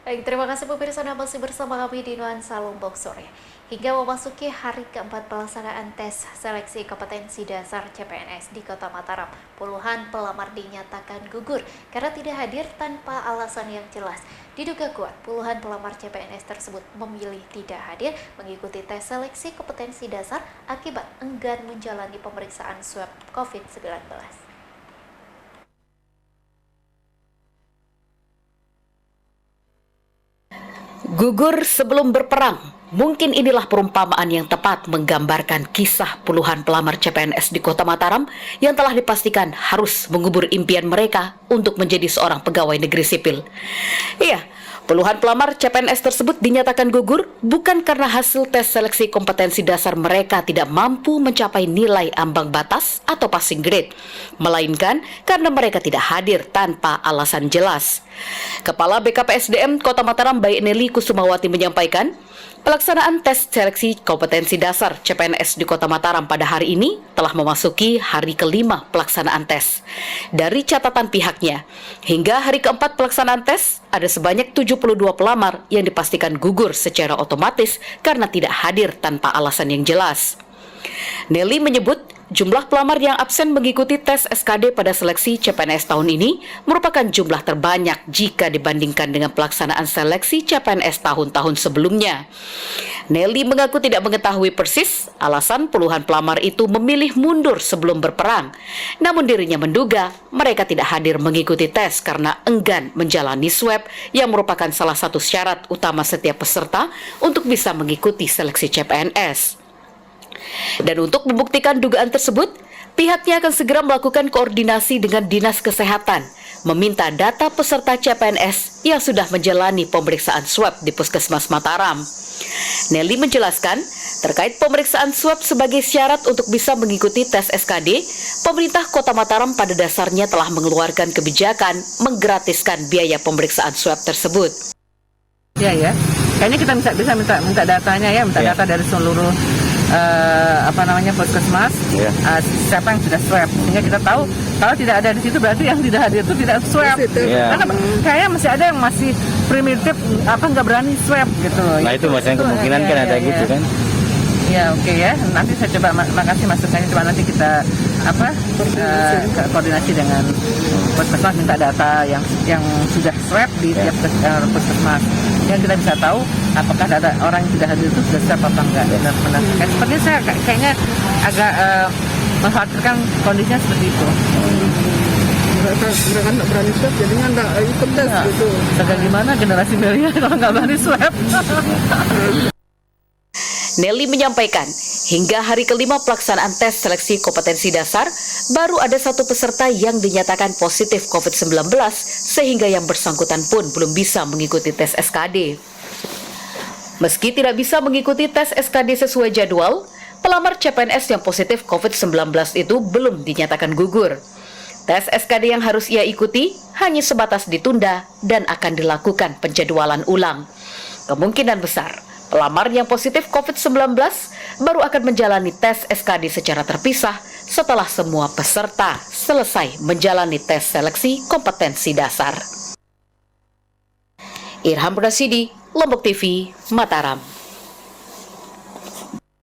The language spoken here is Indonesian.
Baik, terima kasih pemirsa Anda masih bersama kami di Nuansa Lombok Sore. Hingga memasuki hari keempat pelaksanaan tes seleksi kompetensi dasar CPNS di Kota Mataram, puluhan pelamar dinyatakan gugur karena tidak hadir tanpa alasan yang jelas. Diduga kuat, puluhan pelamar CPNS tersebut memilih tidak hadir mengikuti tes seleksi kompetensi dasar akibat enggan menjalani pemeriksaan swab COVID-19. Gugur sebelum berperang. Mungkin inilah perumpamaan yang tepat menggambarkan kisah puluhan pelamar CPNS di Kota Mataram yang telah dipastikan harus mengubur impian mereka untuk menjadi seorang pegawai negeri sipil. Iya, puluhan pelamar CPNS tersebut dinyatakan gugur bukan karena hasil tes seleksi kompetensi dasar mereka tidak mampu mencapai nilai ambang batas atau passing grade, melainkan karena mereka tidak hadir tanpa alasan jelas. Kepala BKPSDM Kota Mataram Baik Nelly Kusumawati menyampaikan, pelaksanaan tes seleksi kompetensi dasar CPNS di Kota Mataram pada hari ini telah memasuki hari kelima pelaksanaan tes. Dari catatan pihaknya, hingga hari keempat pelaksanaan tes, ada sebanyak 72 pelamar yang dipastikan gugur secara otomatis karena tidak hadir tanpa alasan yang jelas. Nelly menyebut jumlah pelamar yang absen mengikuti tes SKD pada seleksi CPNS tahun ini merupakan jumlah terbanyak jika dibandingkan dengan pelaksanaan seleksi CPNS tahun-tahun sebelumnya. Nelly mengaku tidak mengetahui persis alasan puluhan pelamar itu memilih mundur sebelum berperang. Namun dirinya menduga mereka tidak hadir mengikuti tes karena enggan menjalani swab yang merupakan salah satu syarat utama setiap peserta untuk bisa mengikuti seleksi CPNS. Dan untuk membuktikan dugaan tersebut, pihaknya akan segera melakukan koordinasi dengan Dinas Kesehatan, meminta data peserta CPNS yang sudah menjalani pemeriksaan swab di Puskesmas Mataram. Nelly menjelaskan, terkait pemeriksaan swab sebagai syarat untuk bisa mengikuti tes SKD, pemerintah Kota Mataram pada dasarnya telah mengeluarkan kebijakan menggratiskan biaya pemeriksaan swab tersebut. Ya. Kayaknya kita bisa minta datanya ya, data dari seluruh puskesmas, siapa yang sudah swab, sehingga kita tahu kalau tidak ada di situ berarti yang tidak hadir itu tidak swab. Karena kayaknya masih ada yang masih primitif, nggak berani swab gitu. Nah itu maksudnya kemungkinan kan ada gitu kan. Ya oke ya, nanti saya coba makasih masukannya, coba nanti kita koordinasi dengan puskesmas minta data yang sudah swab di tiap puskesmas, yang kita bisa tahu apakah data orang yang tidak hadir itu sudah swab apa enggak. Benar-benar. Sepertinya saya kayaknya agak mengkhawatirkan kondisinya seperti itu. Mereka nggak berani swab, jadinya nggak ikut tes gitu. Bagaimana generasi milenial kalau nggak berani swab? Nelly menyampaikan, hingga hari kelima pelaksanaan tes seleksi kompetensi dasar, baru ada satu peserta yang dinyatakan positif COVID-19, sehingga yang bersangkutan pun belum bisa mengikuti tes SKD. Meski tidak bisa mengikuti tes SKD sesuai jadwal, pelamar CPNS yang positif COVID-19 itu belum dinyatakan gugur. Tes SKD yang harus ia ikuti hanya sebatas ditunda dan akan dilakukan penjadwalan ulang. Kemungkinan besar, pelamar yang positif COVID-19 baru akan menjalani tes SKD secara terpisah setelah semua peserta selesai menjalani tes seleksi kompetensi dasar. Irham Rasidi, Lombok TV, Mataram.